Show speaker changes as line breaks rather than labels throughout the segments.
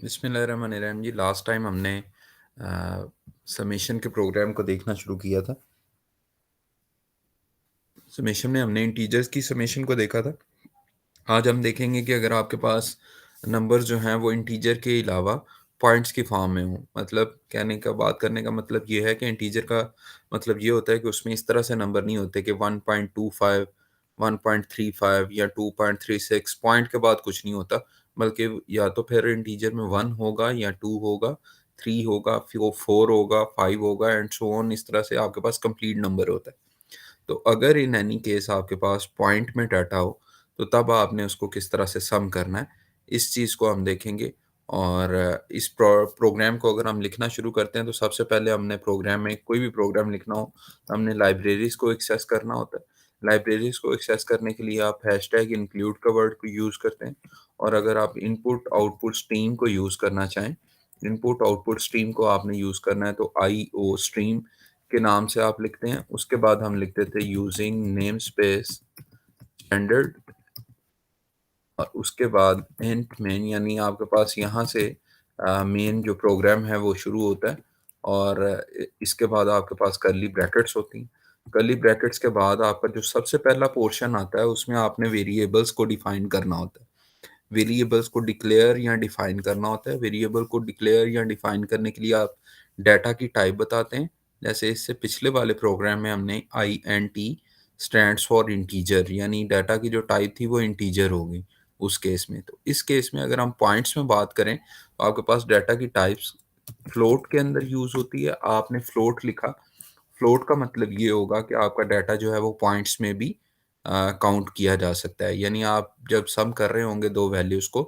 बिस्मिल्लाहिर्रहमानिर्रहीम जी। Last time हमने summation के प्रोग्राम को देखना शुरू किया था। समेशन में हमने इंटीजर्स की समेशन को देखा था। आज हम देखेंगे कि अगर आपके पास नंबर्स जो हैं वो इंटीजर के अलावा पॉइंट्स की फॉर्म में हों, मतलब कहने का बात करने का मतलब ये है कि इंटीजर का मतलब ये होता है कि उसमें इस तरह से नंबर नहीं होते कि 1.25 1.35 या 2.36 पॉइंट के बाद कुछ नहीं होता, बल्कि या तो फिर इंटीजर में 1 होगा या 2 होगा, 3 होगा, 4 होगा, 5 होगा एंड सो ऑन। इस तरह से आपके पास कंप्लीट नंबर होता है। तो अगर इन एनी केस आपके पास पॉइंट में डाटा हो, तो तब आपने उसको किस तरह से सम करना है, इस चीज़ को हम देखेंगे। और इस प्रोग्राम को अगर हम लिखना शुरू करते हैं, तो सबसे पहले हमने प्रोग्राम में कोई भी प्रोग्राम लिखना हो, तो हमने लाइब्रेरीज़ को एक्सेस करना होता है। लाइब्रेरीज़ को एक्सेस करने के लिए आप हैशटैग इंक्लूड का वर्ड को यूज़ करते हैं। और अगर आप इनपुट आउटपुट स्ट्रीम को यूज़ करना चाहें, इनपुट आउटपुट स्ट्रीम को आपने यूज़ करना है, तो आईओ स्ट्रीम के नाम से आप लिखते हैं। उसके बाद हम लिखते थे यूजिंग नेम स्पेस स्टैंडर्ड, और उसके बाद इंट मेन, यानी आपके पास यहाँ से मेन जो प्रोग्राम है वो शुरू होता है। और इसके बाद आपके पास कर्ली ब्रैकेट्स होती हैं। कर्ली ब्रैकेट्स के बाद आपका जो सबसे पहला पोर्शन आता है, उसमें आपने वेरिएबल्स को डिफाइन करना होता है। वेरिएबल्स को डिक्लेयर या डिफाइन करना होता है। वेरिएबल को डिक्लेयर या डिफाइन करने के लिए आप डाटा की टाइप बताते हैं। जैसे इससे पिछले वाले प्रोग्राम में हमने I N T stands for integer, यानी डाटा की जो टाइप थी वो इंटीजर हो गई उस केस में। तो इस केस में अगर हम पॉइंट्स में बात करें, तो आपके पास डाटा की टाइप्स फ्लोट के अंदर यूज होती है। आपने फ्लोट लिखा, फ्लोट का मतलब ये होगा कि आपका डाटा जो है वो पॉइंट्स में भी काउंट किया जा सकता है। यानी आप जब सम कर रहे होंगे दो वैल्यूज़ को,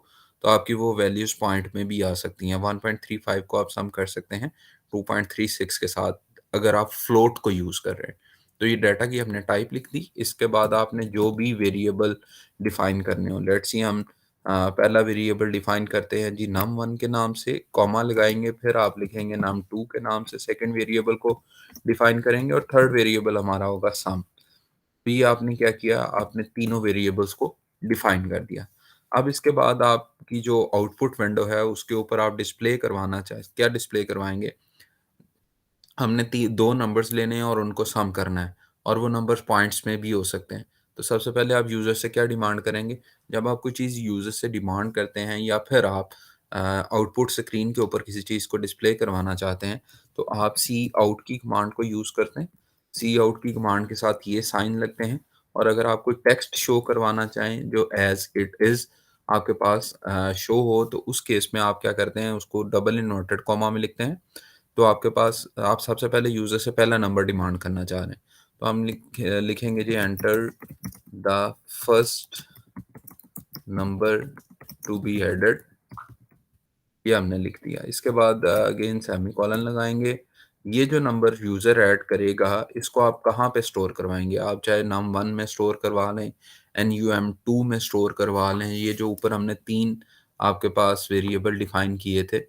तो आपकी वो वैल्यूज़ पॉइंट में भी आ सकती हैं। 1.35 को आप सम कर सकते हैं 2.36 के साथ, अगर आप फ्लोट को यूज़ कर रहे हैं। तो ये डाटा की हमने टाइप लिख दी। इसके बाद आपने जो भी वेरिएबल डिफाइन करने हो, लेट्स सी हम पहला वेरिएबल डिफाइन करते हैं जी num1 के नाम से, कॉमा लगाएंगे, फिर आप लिखेंगे num2 के नाम से, सेकंड वेरिएबल को डिफाइन करेंगे और थर्ड वेरिएबल हमारा होगा सम। तो ये आपने क्या किया, आपने तीनों वेरिएबल्स को डिफाइन कर दिया। अब इसके बाद आपकी जो आउटपुट विंडो है उसके ऊपर आप डिस्प्ले करवाना चाहे, क्या डिस्प्ले करवाएंगे, हमने दो नंबर्स लेने हैं और उनको सम करना है, और वो नंबर्स पॉइंट्स में भी हो सकते हैं। तो सबसे पहले आप यूज़र से क्या डिमांड करेंगे, जब आप कोई चीज़ यूज़र से डिमांड करते हैं या फिर आप आउटपुट स्क्रीन के ऊपर किसी चीज़ को डिस्प्ले करवाना चाहते हैं, तो आप सी आउट की कमांड को यूज़ करते हैं। सी आउट की कमांड के साथ ये साइन लगते हैं। और अगर आप कोई टेक्स्ट शो करवाना चाहें जो एज इट इज़ आपके पास शो हो, तो उस केस में आप क्या करते हैं, उसको डबल इन्वर्टेड कॉमा में लिखते हैं। तो आपके पास आप सबसे पहले यूज़र से पहला नंबर डिमांड करना चाह रहे हैं। तो हम लिखेंगे जी enter the first number to be added, ये हमने लिख दिया। इसके बाद अगेन सेमीकोलन लगाएँगे। ये जो नंबर यूज़र ऐड करेगा, इसको आप कहाँ पे स्टोर करवाएँगे? आप चाहे num1 में स्टोर करवा लें, num2 में स्टोर करवा लें। ये जो ऊपर हमने 3 आपके पास वेरिएबल डिफाइन किए थे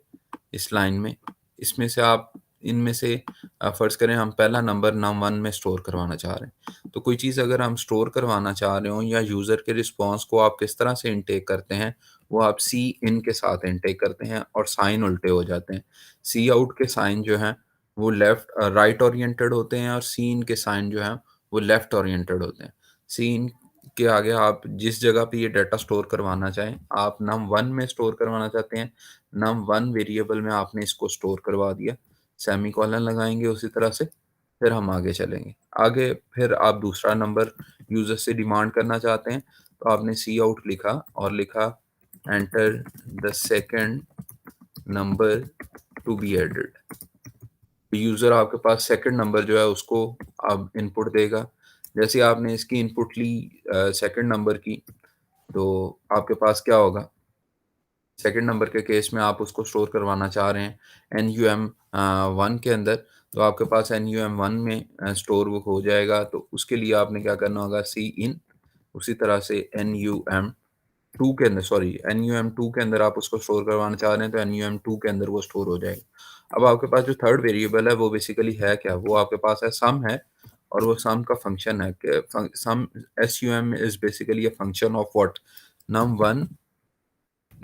इस लाइन में, इसमें से आप इनमें से फ़र्ज़ करें हम पहला नंबर num1 में स्टोर करवाना चाह रहे हैं। तो कोई चीज़ अगर हम स्टोर करवाना चाह रहे हों, या यूज़र के रिस्पॉन्स को आप किस तरह से इनटेक करते हैं, वो आप सी इन के साथ इनटेक करते हैं और साइन उल्टे हो जाते हैं। सी आउट के साइन जो हैं वो राइट ओरिएंटेड होते हैं, और सी इन के साइन जो हैं वो लेफ्ट ओरिएंटेड होते हैं। सी इन के आगे आप जिस जगह पे ये डाटा स्टोर करवाना चाहें, आप num1 में स्टोर करवाना चाहते हैं, num1 वेरिएबल में आपने इसको स्टोर करवा दिया। सेमीकोलन लगाएँगे उसी तरह से, फिर हम आगे चलेंगे। आगे फिर आप दूसरा नंबर यूज़र से डिमांड करना चाहते हैं, तो आपने सी आउट लिखा और लिखा enter the second number to be added. User आपके पास सेकंड नंबर जो है उसको अब इनपुट देगा। जैसे आपने इसकी इनपुट ली सेकंड नंबर की, तो आपके पास क्या होगा, सेकंड नंबर के केस में आप उसको स्टोर करवाना चाह रहे हैं NUM1 के अंदर, तो आपके पास NUM1 में स्टोर वो हो जाएगा। तो उसके लिए आपने क्या करना होगा, सी इन, उसी तरह से NUM2 के अंदर, सॉरी NUM2 के अंदर आप उसको स्टोर करवाना चाह रहे हैं, तो NUM2 के अंदर वो स्टोर हो जाएगा। अब आपके पास जो थर्ड वेरिएबल है वो बेसिकली है क्या, वो आपके पास है सम है। और वो सम का फंक्शन है सम SUM is basically a function of what, num1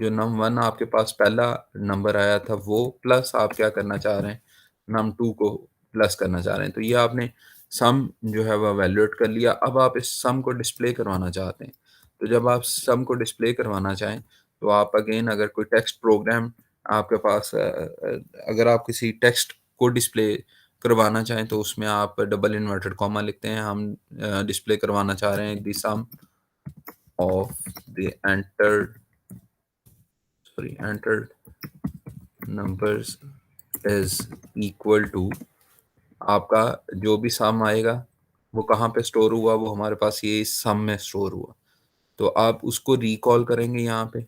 जो num1 आपके पास पहला नंबर आया था वो प्लस आप क्या करना चाह रहे हैं, num2 को प्लस करना चाह रहे हैं। तो ये आपने सम जो है वो इवैल्यूएट कर लिया। अब आप इस सम को डिस्प्ले करवाना चाहते हैं। तो जब आप सम को डिस्प्ले करवाना चाहें, तो आप अगेन अगर कोई टेक्स्ट प्रोग्राम आपके पास अगर आप किसी टेक्स्ट को डिस्प्ले करवाना चाहें तो उसमें आप डबल इन्वर्टेड कॉमा लिखते हैं। हम डिस्प्ले करवाना चाह रहे हैं the sum of the entered numbers is equal to आपका जो भी सम आएगा वो कहाँ पे स्टोर हुआ, वो हमारे पास ये सम में स्टोर हुआ। तो आप उसको रिकॉल करेंगे यहाँ पे।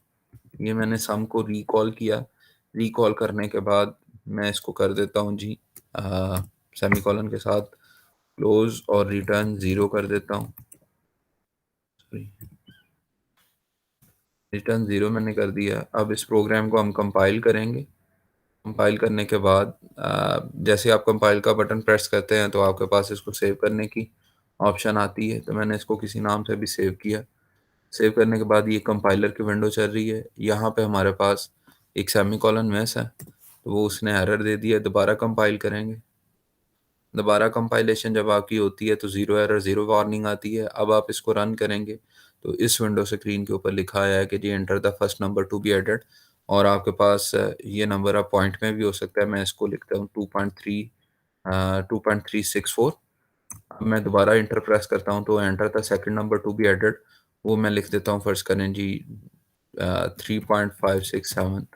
ये मैंने सम को रिकॉल किया। रिकॉल करने के बाद मैं इसको कर देता हूँ जी सेमीकोलन के साथ क्लोज और रिटर्न 0 कर देता हूँ। रिटर्न 0 मैंने कर दिया। अब इस प्रोग्राम को हम कंपाइल करेंगे। कंपाइल करने के बाद जैसे आप कंपाइल का बटन प्रेस करते हैं तो आपके पास इसको सेव करने की ऑप्शन आती है। तो मैंने इसको किसी नाम से भी सेव किया। सेव करने के बाद ये कंपाइलर की विंडो चल रही है। यहाँ पे हमारे पास एक सेमीकोलन मिस है, तो वो उसने एरर दे दिया। दोबारा कंपाइल करेंगे। दोबारा कंपाइलेशन जब आपकी होती है तो ज़ीरो एरर ज़ीरो वार्निंग आती है। अब आप इसको रन करेंगे तो इस विंडो स्क्रीन के ऊपर लिखा आया है कि जी enter the first number to be added, और आपके पास ये नंबर अब पॉइंट में भी हो सकता है। मैं इसको लिखता हूँ 2.364। अब मैं दोबारा एंटर प्रेस करता हूँ तो enter the second number to be added, वो मैं लिख देता हूँ फर्स्ट करें जी 3.567।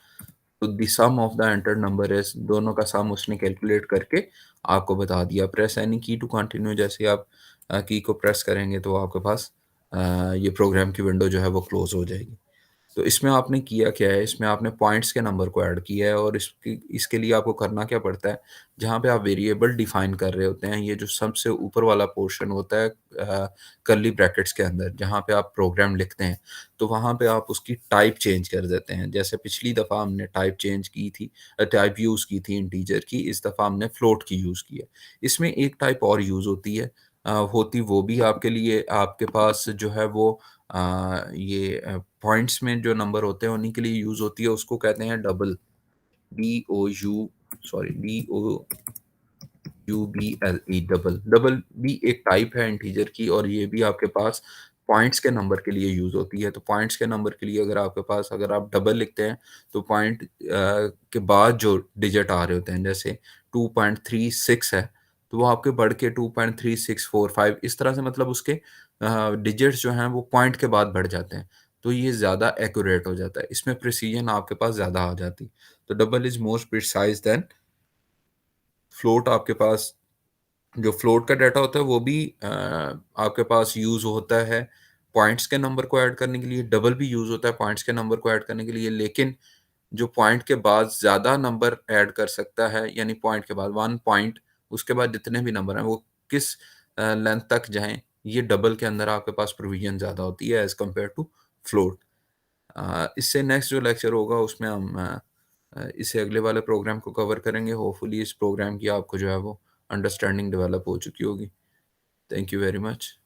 तो the sum of the entered number is, दोनों का सम उसने कैलकुलेट करके आपको बता दिया। Press any key to continue, जैसे आप की को प्रेस करेंगे तो आपके पास ये प्रोग्राम की विंडो जो है वो क्लोज हो जाएगी। तो इसमें आपने किया क्या है, इसमें आपने पॉइंट्स के नंबर को ऐड किया है, और इसके लिए आपको करना क्या पड़ता है, जहाँ पे आप वेरिएबल डिफाइन कर रहे होते हैं, ये जो सबसे ऊपर वाला पोर्शन होता है कर्ली ब्रैकेट्स के अंदर जहाँ पे आप प्रोग्राम लिखते हैं, तो वहाँ पे आप उसकी टाइप चेंज कर देते हैं। जैसे पिछली दफ़ा हमने टाइप चेंज की थी, टाइप यूज़ की थी इंटीजर की, इस दफ़ा हमने फ्लोट की यूज़ की है। इसमें एक टाइप और यूज़ होती है, होती वो भी आपके लिए आपके पास जो है वो ये पॉइंट्स में जो नंबर होते हैं उन्हीं के लिए यूज़ होती है, उसको कहते हैं डबल, DOUBLE, डबल। डबल भी एक टाइप है इंटीजर की, और ये भी आपके पास पॉइंट्स के नंबर के लिए यूज़ होती है। तो पॉइंट्स के नंबर के लिए अगर आपके पास अगर आप डबल लिखते हैं तो पॉइंट के बाद जो डिजिट आ रहे होते हैं, जैसे 2.36 है, तो वो आपके बढ़ के 2.3645 इस तरह से, मतलब उसके डिजिट्स जो हैं वो पॉइंट के बाद बढ़ जाते हैं। तो ये ज़्यादा एक्यूरेट हो जाता है। इसमें प्रिसिजन आपके पास ज़्यादा आ जाती। तो double is more precise than float. आपके पास जो फ्लोट का डाटा होता है वो भी आपके पास यूज़ होता है पॉइंट्स के नंबर को ऐड करने के लिए। डबल भी यूज़ होता है पॉइंट्स के नंबर को ऐड करने के लिए, लेकिन जो पॉइंट के बाद ज़्यादा नंबर ऐड कर सकता है, यानी पॉइंट के बाद 1 पॉइंट, उसके बाद जितने भी नंबर हैं वो किस लेंथ तक जाएँ, ये डबल के अंदर आपके पास प्रोविज़न ज़्यादा होती है एज़ कम्पेयर टू फ्लोट। इससे नेक्स्ट जो लेक्चर होगा उसमें हम इससे अगले वाले प्रोग्राम को कवर करेंगे। होपफुली इस प्रोग्राम की आपको जो है वो अंडरस्टैंडिंग डेवलप हो चुकी होगी। Thank you very much.